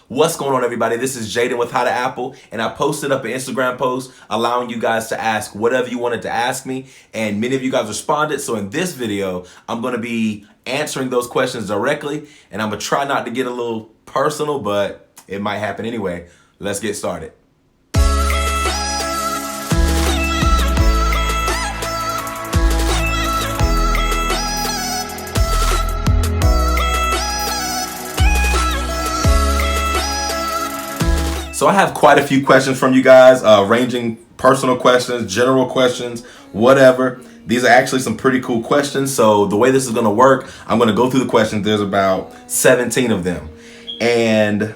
What's going on, everybody? This is Jaden with How to Apple, and I posted up an Instagram post allowing you guys to ask whatever you wanted to ask me, and many of you guys responded. So in this video, I'm going to be answering those questions directly, and I'm going to try not to get a little personal, but it might happen anyway. Let's get started. So I have quite a few questions from you guys, ranging personal questions, general questions, whatever. These are actually some pretty cool questions. So the way this is going to work, I'm going to go through the questions. There's about 17 of them. And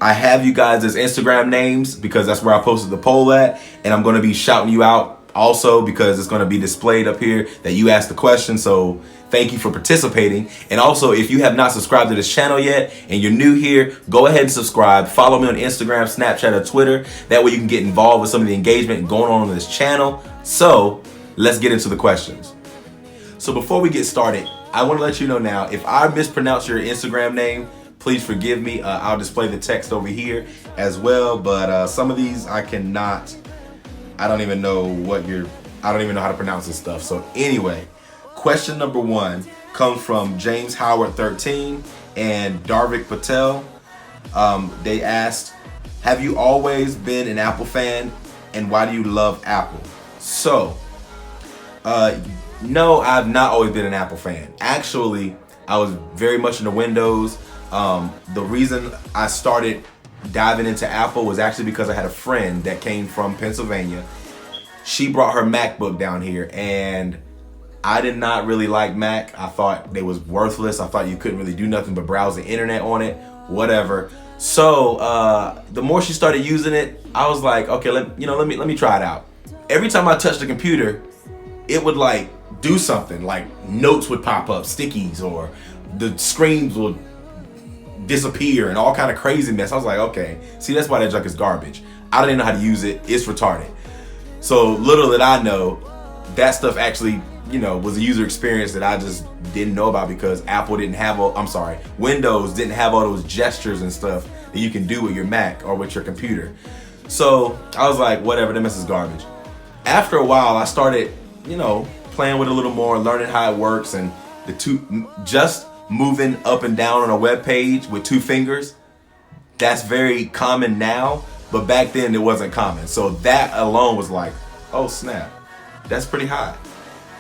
I have you guys as Instagram names because that's where I posted the poll at. And I'm going to be shouting you out also because it's going to be displayed up here that you asked the question. So thank you for participating. And also, if you have not subscribed to this channel yet and you're new here, go ahead and subscribe. Follow me on Instagram, Snapchat, or Twitter. That way you can get involved with some of the engagement going on this channel. So let's get into the questions. So before we get started, I want to let you know now, if I mispronounce your Instagram name, please forgive me. I'll display the text over here as well. But some of these I cannot, I don't even know how to pronounce this stuff. So anyway, question number 1 comes from James Howard 13 and Darvik Patel. They asked, have you always been an Apple fan and why do you love Apple? So, no, I've not always been an Apple fan. Actually, I was very much into Windows. The reason I started diving into Apple was actually because I had a friend that came from Pennsylvania. She brought her MacBook down here and I did not really like Mac. I thought they was worthless. I thought you couldn't really do nothing but browse the internet on it, whatever. So the more she started using it, I was like, okay, let me try it out. Every time I touched the computer, it would like do something, like notes would pop up, stickies, or the screens would disappear and all kind of craziness. I was like, okay, see, that's why that junk is garbage. I don't even know how to use it. It's retarded. So little did I know, that stuff actually, was a user experience that I just didn't know about because Apple didn't have Windows didn't have all those gestures and stuff that you can do with your Mac or with your computer. So I was like, whatever, that mess is garbage. After a while, I started, playing with it a little more, learning how it works, and just moving up and down on a web page with 2 fingers. That's very common now, but back then it wasn't common. So that alone was like, oh snap, that's pretty hot.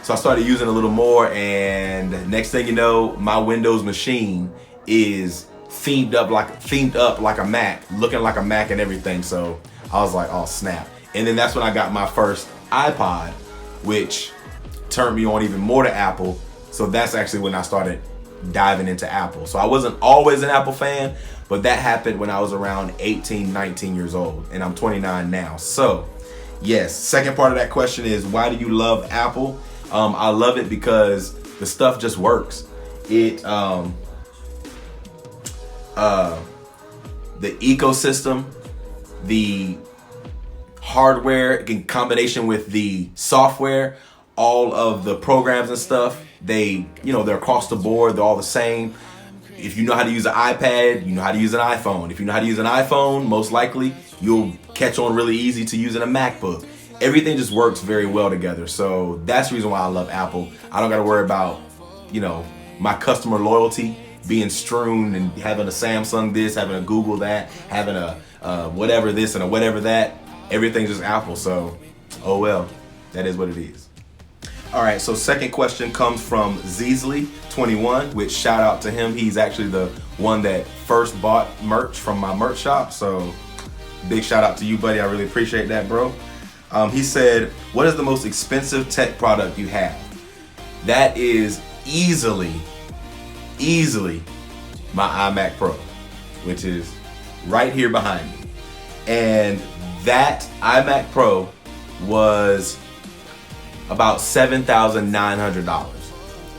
So I started using it a little more, and next thing you know, my Windows machine is themed up like a Mac, looking like a Mac and everything. So I was like, oh snap. And then that's when I got my first iPod, which turned me on even more to Apple. So that's actually when I started diving into Apple. So I wasn't always an Apple fan, but that happened when I was around 18, 19 years old, and I'm 29 now. So yes, second part of that question is, why do you love Apple? I love it because the stuff just works. The ecosystem, the hardware in combination with the software, all of the programs and stuff, they're across the board, they're all the same. If you know how to use an iPad, you know how to use an iPhone. If you know how to use an iPhone, most likely you'll catch on really easy to using a MacBook. Everything just works very well together. So that's the reason why I love Apple. I don't got to worry about, my customer loyalty being strewn and having a Samsung this, having a Google that, having a whatever this and a whatever that. Everything's just Apple. So, oh well, that is what it is. All right, so second question comes from Zeesley21, which shout out to him. He's actually the one that first bought merch from my merch shop. So big shout out to you, buddy. I really appreciate that, bro. He said, what is the most expensive tech product you have? That is easily my iMac Pro, which is right here behind me. And that iMac Pro was about $7,900.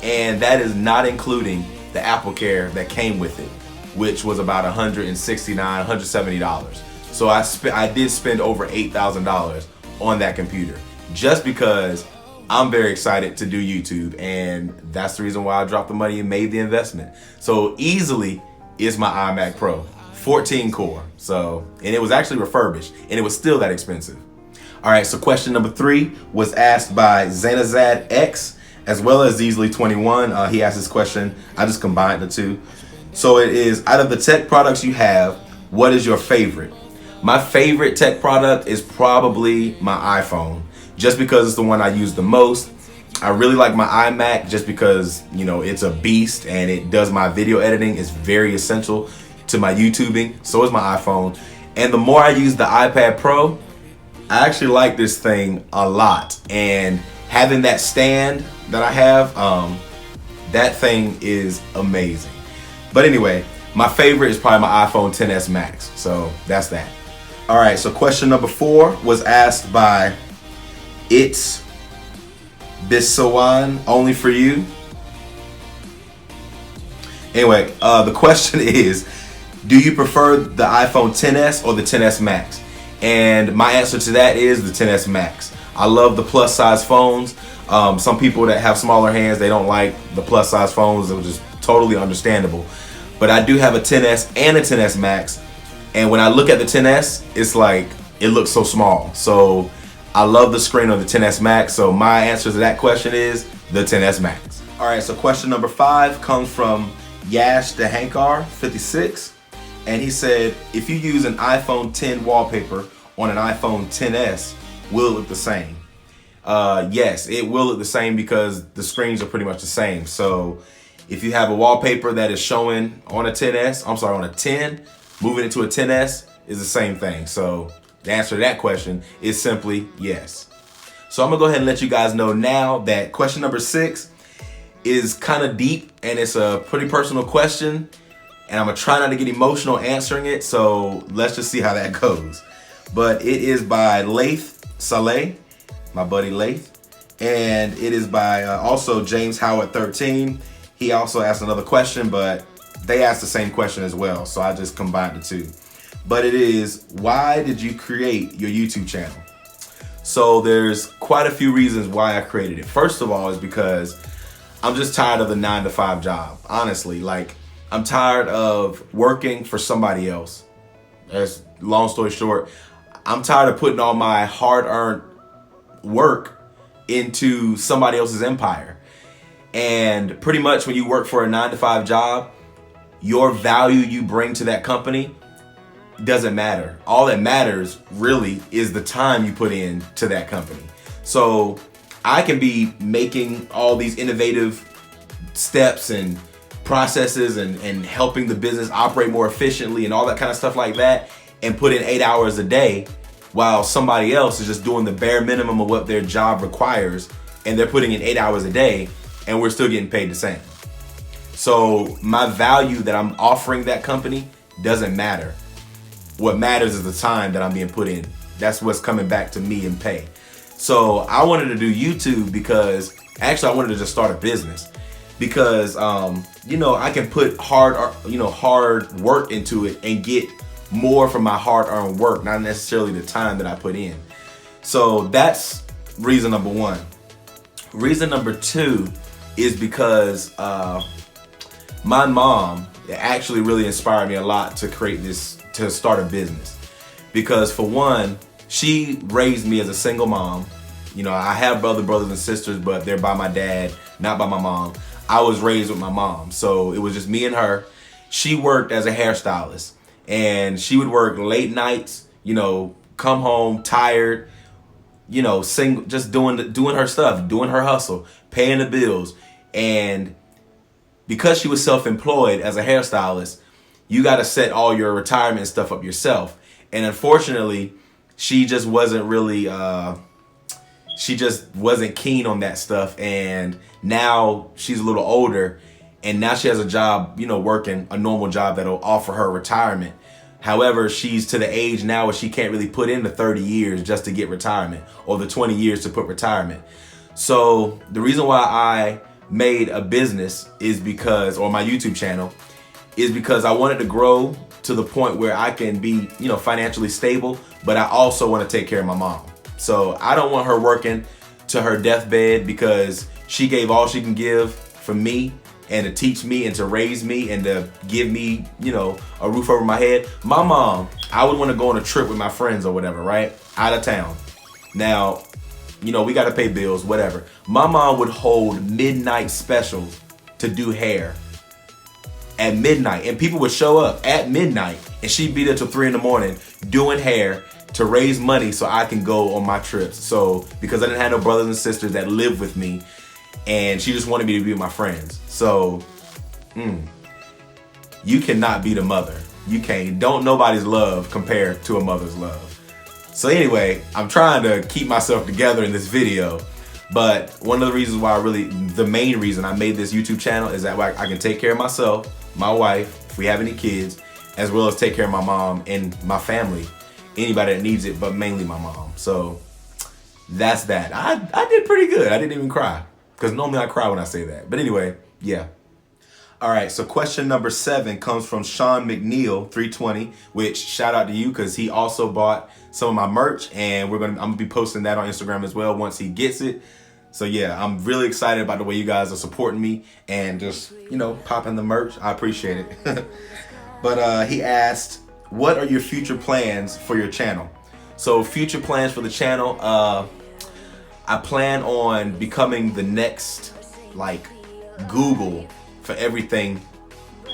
And that is not including the Apple Care that came with it, which was about $169, $170. So I did spend over $8,000 on that computer just because I'm very excited to do YouTube, and that's the reason why I dropped the money and made the investment. So easily is my iMac Pro. 14 core. So, and it was actually refurbished, and it was still that expensive. All right, so question number 3 was asked by Zanazad X as well as Zeasley21. He asked this question. I just combined the two. So it is, out of the tech products you have, what is your favorite? My favorite tech product is probably my iPhone, just because it's the one I use the most. I really like my iMac just because, you know, it's a beast and it does my video editing. It's very essential to my YouTubing. So is my iPhone. And the more I use the iPad Pro, I actually like this thing a lot. And having that stand that I have, that thing is amazing. But anyway, my favorite is probably my iPhone XS Max. So that's that. All right, so question number 4 was asked by It's Bisawan, only for you. Anyway, the question is, do you prefer the iPhone XS or the XS Max? And my answer to that is the XS Max. I love the plus size phones. Some people that have smaller hands, they don't like the plus size phones, which is totally understandable. But I do have a XS and a XS Max. And when I look at the XS, it's like, it looks so small. So I love the screen on the XS Max. So my answer to that question is the XS Max. All right, so question number 5 comes from Yash Dehankar 56. And he said, if you use an iPhone 10 wallpaper on an iPhone XS, will it look the same? Yes, it will look the same because the screens are pretty much the same. So if you have a wallpaper that is showing on a 10S, I'm sorry, on a 10, moving it to a XS is the same thing. So the answer to that question is simply yes. So I'm gonna go ahead and let you guys know now that question number 6 is kind of deep and it's a pretty personal question. And I'm gonna try not to get emotional answering it, so let's just see how that goes. But it is by Laith Saleh, my buddy Laith, and it is by also James Howard 13. He also asked another question, but they asked the same question as well, so I just combined the two. But it is, why did you create your YouTube channel? So there's quite a few reasons why I created it. First of all is because I'm just tired of the 9-to-5 job, honestly. Like, I'm tired of working for somebody else. That's long story short. I'm tired of putting all my hard-earned work into somebody else's empire. And pretty much when you work for a 9-to-5 job, your value you bring to that company doesn't matter. All that matters really is the time you put in to that company. So I can be making all these innovative steps and processes and helping the business operate more efficiently and all that kind of stuff like that, and put in 8 hours a day while somebody else is just doing the bare minimum of what their job requires, and they're putting in 8 hours a day and we're still getting paid the same. So my value that I'm offering that company doesn't matter. What matters is the time that I'm being put in. That's what's coming back to me in pay. So I wanted to do YouTube because actually I wanted to just start a business. Because you know, I can put hard work into it and get more from my hard-earned work, not necessarily the time that I put in. So that's reason number 1. Reason number 2 is because my mom actually really inspired me a lot to create this, to start a business. Because for one, she raised me as a single mom. You know, I have brothers and sisters, but they're by my dad, not by my mom. I was raised with my mom, so it was just me and her. She worked as a hairstylist, and she would work late nights, you know, come home tired, you know, just doing her stuff, doing her hustle, paying the bills. And because she was self-employed as a hairstylist, you got to set all your retirement stuff up yourself. And unfortunately, she just wasn't really she just wasn't keen on that stuff. And now she's a little older, and now she has a job, you know, working a normal job that'll offer her retirement. However, she's to the age now where she can't really put in the 30 years just to get retirement, or the 20 years to put retirement. So the reason why I made a business is because, or my YouTube channel, is because I wanted to grow to the point where I can be, you know, financially stable, but I also want to take care of my mom. So I don't want her working to her deathbed, because she gave all she can give for me, and to teach me and to raise me and to give me, you know, a roof over my head. My mom, I would want to go on a trip with my friends or whatever, right? Out of town. Now, you know, we got to pay bills, whatever. My mom would hold midnight specials to do hair at midnight, and people would show up at midnight, and she'd be there till 3 in the morning doing hair to raise money so I can go on my trips. So, because I didn't have no brothers and sisters that lived with me, and she just wanted me to be with my friends. So, you cannot beat a mother. You can't. Don't nobody's love compare to a mother's love. So anyway, I'm trying to keep myself together in this video, but one of the reasons why the main reason I made this YouTube channel is that I can take care of myself, my wife, if we have any kids, as well as take care of my mom and my family, anybody that needs it, but mainly my mom. So that's that. I did pretty good. I didn't even cry, because normally I cry when I say that. But anyway, yeah. All right, so question number 7 comes from Sean McNeil 320, which shout out to you, because he also bought some of my merch, and I'm gonna be posting that on Instagram as well once he gets it. So yeah, I'm really excited about the way you guys are supporting me and just, you know, popping the merch. I appreciate it. But he asked, what are your future plans for your channel? So future plans for the channel, I plan on becoming the next, like, Google for everything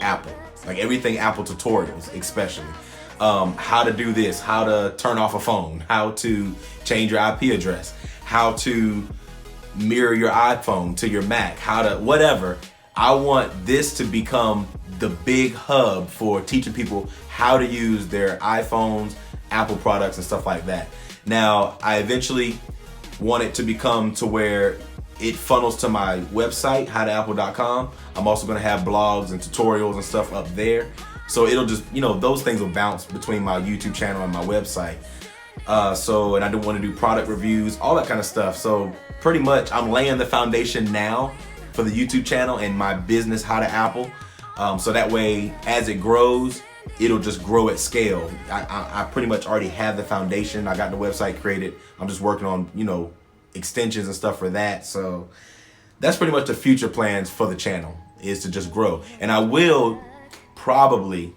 Apple, like everything Apple tutorials, especially how to do this, how to turn off a phone, how to change your IP address, how to mirror your iPhone to your Mac, how to whatever. I want this to become the big hub for teaching people how to use their iPhones, Apple products, and stuff like that. Now, I eventually want it to become to where it funnels to my website, howtoapple.com. I'm also gonna have blogs and tutorials and stuff up there. So it'll just, you know, those things will bounce between my YouTube channel and my website. And I do want to do product reviews, all that kind of stuff. So pretty much I'm laying the foundation now for the YouTube channel and my business, How to Apple. So that way, as it grows, it'll just grow at scale. I pretty much already have the foundation. I got the website created. I'm just working on, you know, extensions and stuff for that. So that's pretty much the future plans for the channel, is to just grow. And I will probably,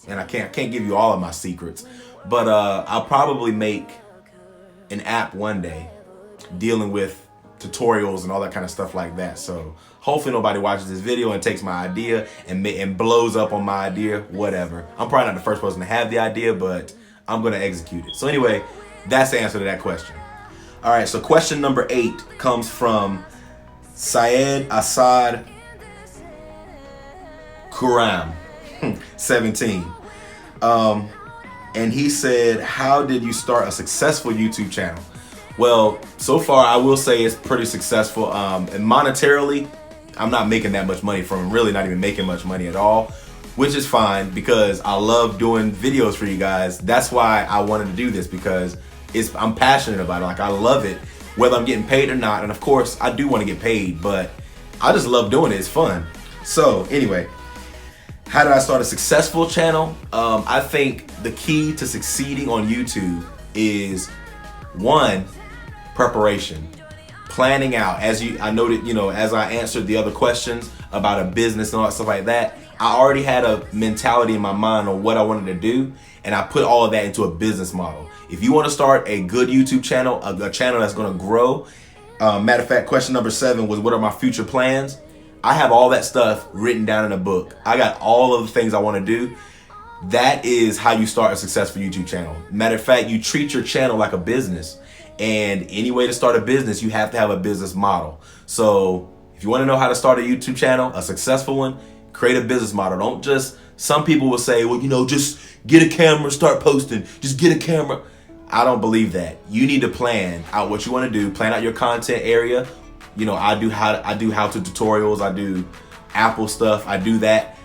and I can't give you all of my secrets, but I'll probably make an app one day dealing with tutorials and all that kind of stuff like that. So hopefully nobody watches this video and takes my idea and blows up on my idea, whatever. I'm probably not the first person to have the idea, but I'm gonna execute it. So anyway, that's the answer to that question. All right, so question number 8 comes from Syed Assad Kuram, 17. And he said, how did you start a successful YouTube channel? Well, so far I will say it's pretty successful. And monetarily, I'm not making that much money from it. Really not even making much money at all, which is fine because I love doing videos for you guys. That's why I wanted to do this, because I'm passionate about it. Like, I love it, whether I'm getting paid or not. And of course, I do want to get paid, but I just love doing it. It's fun. So anyway, how did I start a successful channel? I think the key to succeeding on YouTube is, 1, preparation. Planning out. I noted, you know, as I answered the other questions about a business and all that stuff like that, I already had a mentality in my mind on what I wanted to do, and I put all of that into a business model. If you want to start a good YouTube channel, a channel that's going to grow, matter of fact, question number 7 was, what are my future plans? I have all that stuff written down in a book. I got all of the things I want to do. That is how you start a successful YouTube channel. Matter of fact, you treat your channel like a business. And any way to start a business, you have to have a business model. So if you want to know how to start a YouTube channel, a successful one, create a business model. Don't just, some people will say, well, you know, just get a camera, start posting, just get a camera. I don't believe that. You need to plan out what you want to do, plan out your content area. You know, I do how-to tutorials, I do Apple stuff, I do that.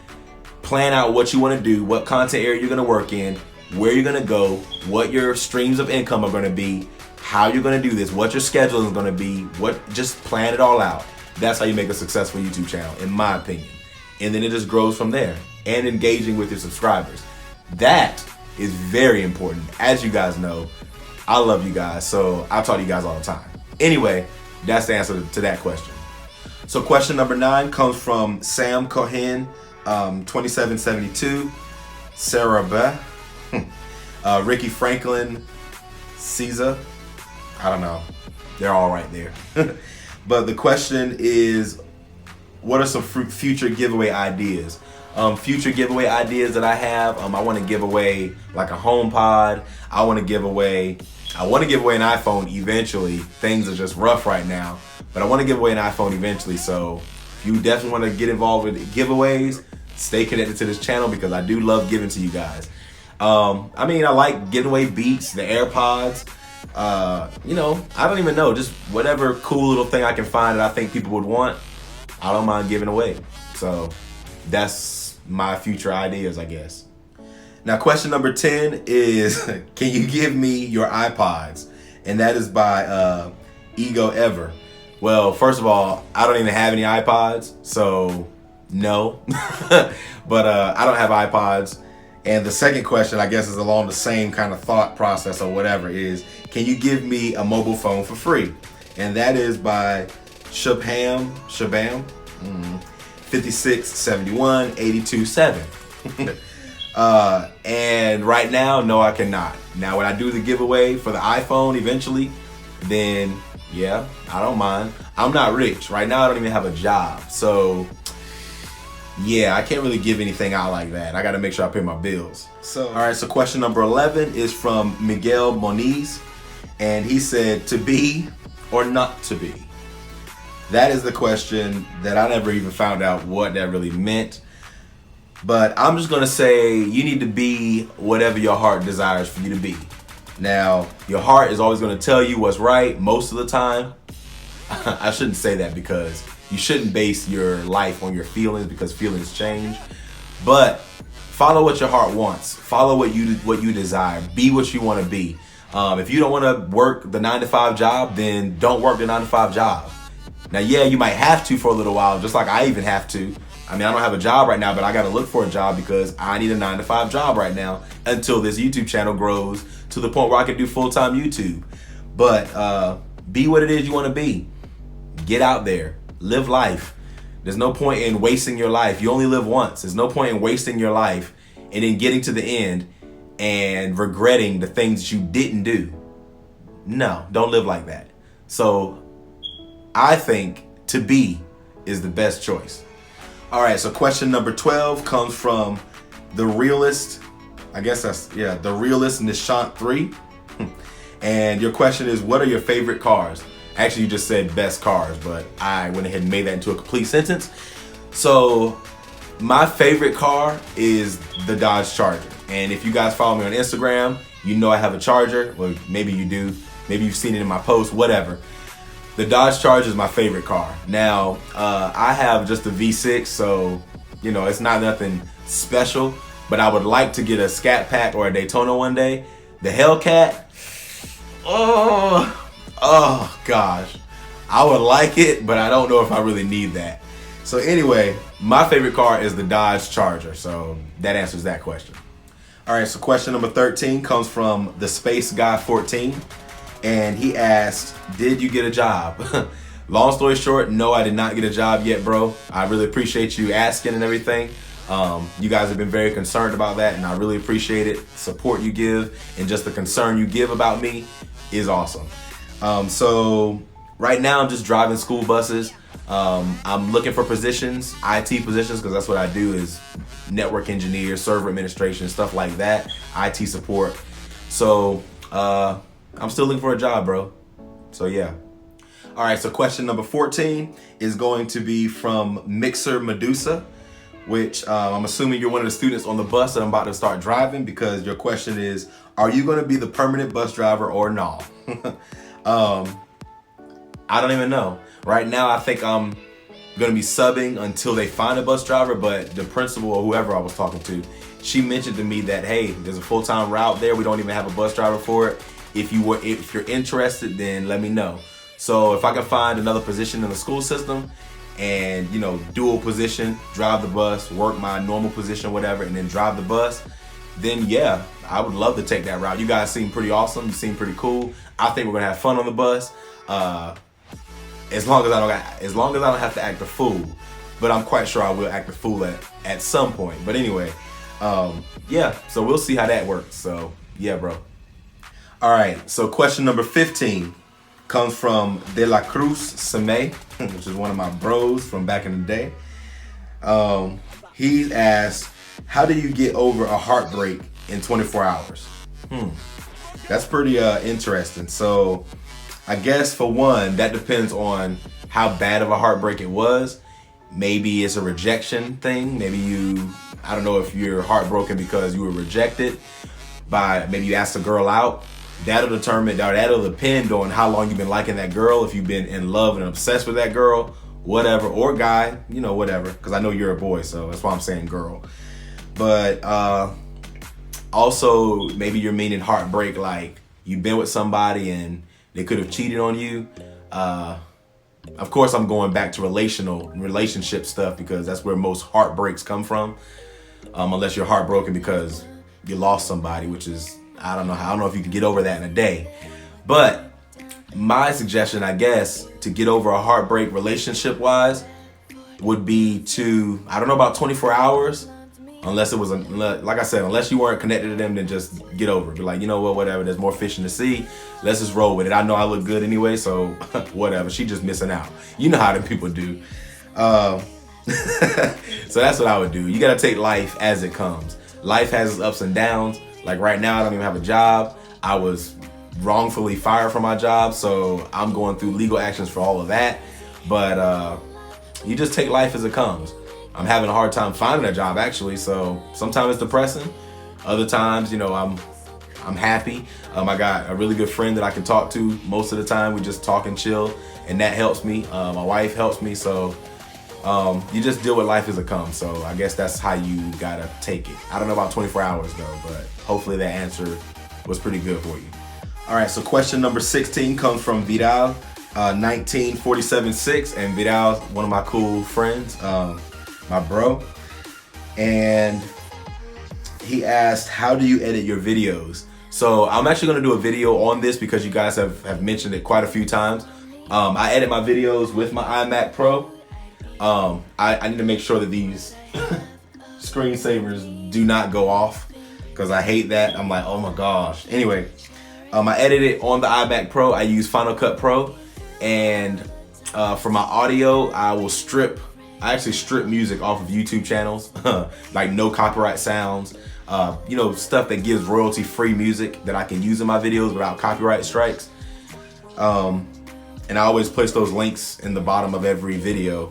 Plan out what you want to do, what content area you're going to work in, where you're going to go, what your streams of income are going to be, how you're going to do this, what your schedule is going to be, just plan it all out. That's how you make a successful YouTube channel, in my opinion. And then it just grows from there, and engaging with your subscribers. That is very important. As you guys know, I love you guys, so I talk to you guys all the time. Anyway, that's the answer to that question. So question number 9 comes from Sam Cohen, 2772, Sarah Beth, Ricky Franklin, Caesar. I don't know. They're all right there. But the question is, what are some future giveaway ideas? Future giveaway ideas that I have, I want to give away like a HomePod. I want to give away an iPhone eventually. Things are just rough right now, but I want to give away an iPhone eventually. So if you definitely want to get involved with giveaways, stay connected to this channel because I do love giving to you guys. I mean, I like giving away Beats, the AirPods. You know, I don't even know, just whatever cool little thing I can find that I think people would want, I don't mind giving away. So that's my future ideas, I guess. Now, question number 10 is, can you give me your iPods? And that is by Ego Ever. Well, first of all, I don't even have any iPods, so no. But I don't have iPods. And the second question, I guess, is along the same kind of thought process or whatever, is can you give me a mobile phone for free? And that is by Shabam, 5671 827. And right now, no, I cannot. Now, when I do the giveaway for the iPhone eventually, then yeah, I don't mind. I'm not rich. Right now, I don't even have a job. So yeah, I can't really give anything out like that. I got to make sure I pay my bills. So, all right, so question number 11 is from Miguel Moniz. And he said, to be or not to be? That is the question that I never even found out what that really meant. But I'm just going to say you need to be whatever your heart desires for you to be. Now, your heart is always going to tell you what's right most of the time. I shouldn't say that because you shouldn't base your life on your feelings because feelings change. But follow what your heart wants. Follow what you desire. Be what you want to be. If you don't want to work the 9-to-5 job, then don't work the 9-to-5 job. Now, yeah, you might have to for a little while, just like I even have to. I mean, I don't have a job right now, but I got to look for a job because I need a 9-to-5 job right now until this YouTube channel grows to the point where I can do full-time YouTube. But be what it is you want to be. Get out there. Live life. There's no point in wasting your life. You only live once. There's no point in wasting your life and then getting to the end and regretting the things that you didn't do. No, don't live like that. So I think to be is the best choice. All right, so question number 12 comes from the realist. I guess that's, yeah, the realist Nishant 3. And your question is, what are your favorite cars? Actually, you just said best cars, but I went ahead and made that into a complete sentence. So my favorite car is the Dodge Charger. And if you guys follow me on Instagram, you know I have a Charger. Well, maybe you do. Maybe you've seen it in my post, whatever. The Dodge Charger is my favorite car. Now, I have just a V6, so, you know, it's not nothing special. But I would like to get a Scat Pack or a Daytona one day. The Hellcat, oh gosh. I would like it, but I don't know if I really need that. So anyway, my favorite car is the Dodge Charger. So that answers that question. All right, so question number 13 comes from the Space Guy 14. And he asked, did you get a job? Long story short, no, I did not get a job yet, bro. I really appreciate you asking and everything. You guys have been very concerned about that, and I really appreciate it. Support you give and just the concern you give about me is awesome. So right now I'm just driving school buses. I'm looking for positions, IT positions, because that's what I do is network engineer, server administration, stuff like that, IT support. So I'm still looking for a job, bro. So yeah. All right, so question number 14 is going to be from Mixer Medusa, which I'm assuming you're one of the students on the bus that I'm about to start driving, because your question is, are you going to be the permanent bus driver or no? I don't even know. Right now, I think I'm going to be subbing until they find a bus driver, but the principal or whoever I was talking to, she mentioned to me that, hey, there's a full-time route there. We don't even have a bus driver for it. If you're interested, then let me know. So if I can find another position in the school system and, you know, dual position, drive the bus, work my normal position, whatever, and then drive the bus, then yeah, I would love to take that route. You guys seem pretty awesome. You seem pretty cool. I think we're going to have fun on the bus. as long as I don't have to act a fool. But I'm quite sure I will act a fool at some point. But anyway, yeah, so we'll see how that works. So yeah, bro. All right, so question number 15 comes from De La Cruz Seme, which is one of my bros from back in the day. He asked, how do you get over a heartbreak in 24 hours? That's pretty interesting. So I guess for one, that depends on how bad of a heartbreak it was. Maybe it's a rejection thing. Maybe I don't know if you're heartbroken because you were rejected by, maybe you asked a girl out. That'll depend on how long you've been liking that girl, if you've been in love and obsessed with that girl, whatever, or guy, whatever, because I know you're a boy, so that's why I'm saying girl. But also, maybe you're meaning heartbreak, like you've been with somebody and they could have cheated on you. Of course, I'm going back to relationship stuff because that's where most heartbreaks come from. Unless you're heartbroken because you lost somebody, which is, I don't know if you can get over that in a day. But my suggestion, I guess, to get over a heartbreak relationship-wise would be to, I don't know about 24 hours, unless it was, like I said, unless you weren't connected to them, then just get over it. Be like, you know what, whatever, there's more fish in the sea. Let's just roll with it. I know I look good anyway, so whatever. She just missing out. You know how them people do. So that's what I would do. You got to take life as it comes. Life has its ups and downs. Like right now, I don't even have a job. I was wrongfully fired from my job, so I'm going through legal actions for all of that. But you just take life as it comes. I'm having a hard time finding a job, actually, so sometimes it's depressing. Other times, I'm happy. I got a really good friend that I can talk to most of the time. We just talk and chill, and that helps me. My wife helps me, so you just deal with life as it comes. So I guess that's how you gotta take it. I don't know about 24 hours though, but hopefully that answer was pretty good for you. All right, so question number 16 comes from Vidal, 1947-6, and Vidal's one of my cool friends, my bro. And he asked, how do you edit your videos? So I'm actually gonna do a video on this because you guys have mentioned it quite a few times. I edit my videos with my iMac Pro. I need to make sure that these screensavers do not go off because I hate that. I'm like, oh my gosh. Anyway, I edit it on the iMac Pro. I use Final Cut Pro, and for my audio, I actually strip music off of YouTube channels, like no copyright sounds, stuff that gives royalty-free music that I can use in my videos without copyright strikes. And I always place those links in the bottom of every video,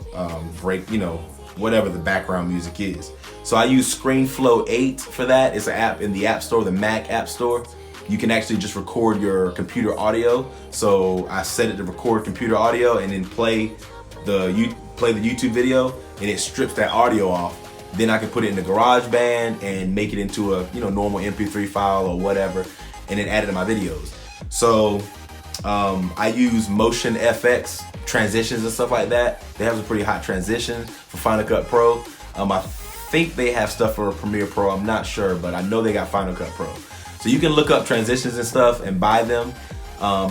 whatever the background music is. So I use ScreenFlow 8 for that. It's an app in the App Store, the Mac App Store. You can actually just record your computer audio. So I set it to record computer audio and then play the YouTube video, and it strips that audio off. Then I can put it in the GarageBand and make it into a normal MP3 file or whatever, and then add it to my videos. So I use Motion FX transitions and stuff like that. They have some pretty hot transitions for Final Cut Pro. I think they have stuff for Premiere Pro. I'm not sure, but I know they got Final Cut Pro. So you can look up transitions and stuff and buy them.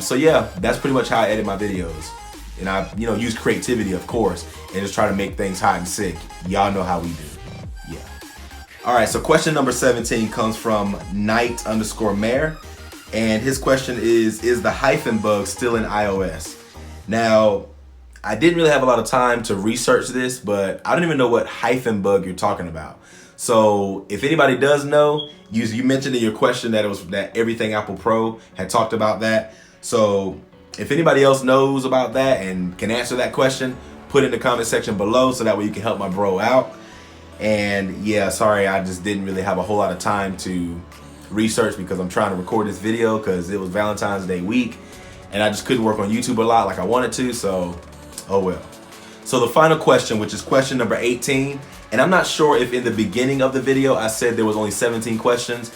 So yeah, that's pretty much how I edit my videos. And I, use creativity, of course, and just try to make things hot and sick. Y'all know how we do. Yeah. All right, so question number 17 comes from Knight_Mare. And his question is the hyphen bug still in iOS? Now, I didn't really have a lot of time to research this, but I don't even know what hyphen bug you're talking about. So if anybody does know, you mentioned in your question that Everything Apple Pro had talked about that. So if anybody else knows about that and can answer that question, put it in the comment section below so that way you can help my bro out. And yeah, sorry, I just didn't really have a whole lot of time to research because I'm trying to record this video because it was Valentine's Day week and I just couldn't work on YouTube a lot like I wanted to, so oh well. So the final question, which is question number 18, and I'm not sure if in the beginning of the video I said there was only 17 questions.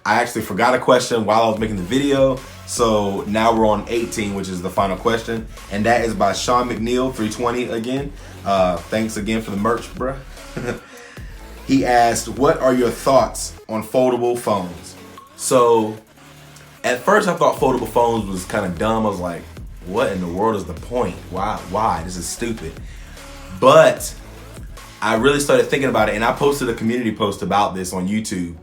I actually forgot a question while I was making the video, so now we're on 18, which is the final question, and that is by Sean McNeil 320 again. Thanks again for the merch, bruh. He asked, what are your thoughts on foldable phones? So at first I thought foldable phones was kind of dumb. I was like, what in the world is the point? Why? This is stupid. But I really started thinking about it, and I posted a community post about this on YouTube.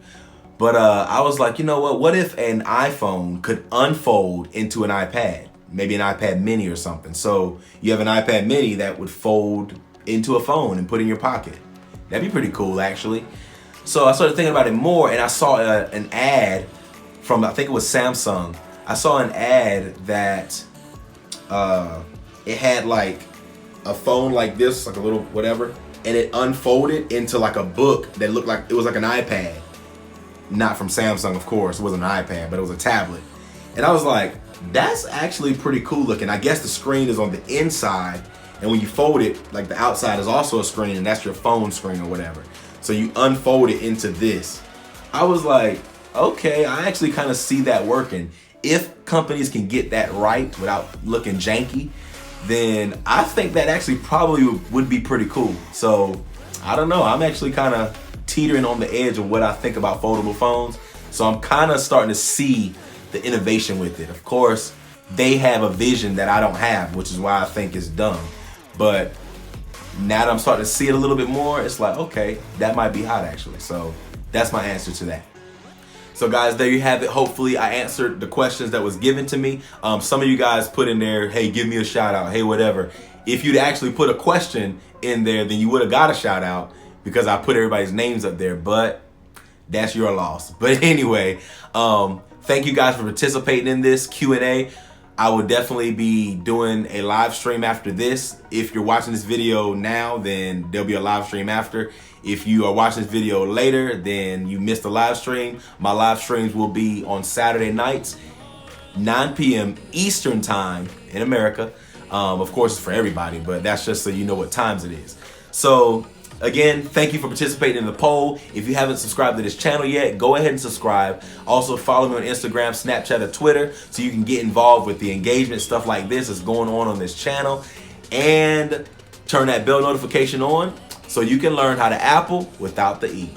But I was like, you know what? What if an iPhone could unfold into an iPad? Maybe an iPad mini or something. So you have an iPad mini that would fold into a phone and put in your pocket. That'd be pretty cool, actually. So I started thinking about it more, and I saw an ad from, I think it was Samsung. I saw an ad that it had like a phone like this, like a little whatever, and it unfolded into like a book that looked like it was like an iPad. Not from Samsung, of course. It wasn't an iPad, but it was a tablet. And I was like, that's actually pretty cool looking. I guess the screen is on the inside, and when you fold it, like the outside is also a screen, and that's your phone screen or whatever. So you unfold it into this. I was like, okay, I actually kind of see that working. If companies can get that right without looking janky, then I think that actually probably would be pretty cool. So I don't know. I'm actually kind of teetering on the edge of what I think about foldable phones. So I'm kind of starting to see the innovation with it. Of course, they have a vision that I don't have, which is why I think it's dumb. But now that I'm starting to see it a little bit more, it's like, okay, that might be hot actually. So that's my answer to that. So guys, there you have it. Hopefully I answered the questions that was given to me. Some of you guys put in there, hey, give me a shout out, hey, whatever. If you'd actually put a question in there, then you would have got a shout out, because I put everybody's names up there, but that's your loss. But anyway, thank you guys for participating in this Q&A. I will definitely be doing a live stream after this. If you're watching this video now, then there'll be a live stream after. If you are watching this video later, then you missed the live stream. My live streams will be on Saturday nights, 9 p.m. Eastern time in America. Of course, it's for everybody, but that's just so you know what times it is. So again, thank you for participating in the poll. If you haven't subscribed to this channel yet, go ahead and subscribe. Also follow me on Instagram, Snapchat, or Twitter so you can get involved with the engagement, stuff like this that's going on this channel. And turn that bell notification on so you can learn how to Apple without the E.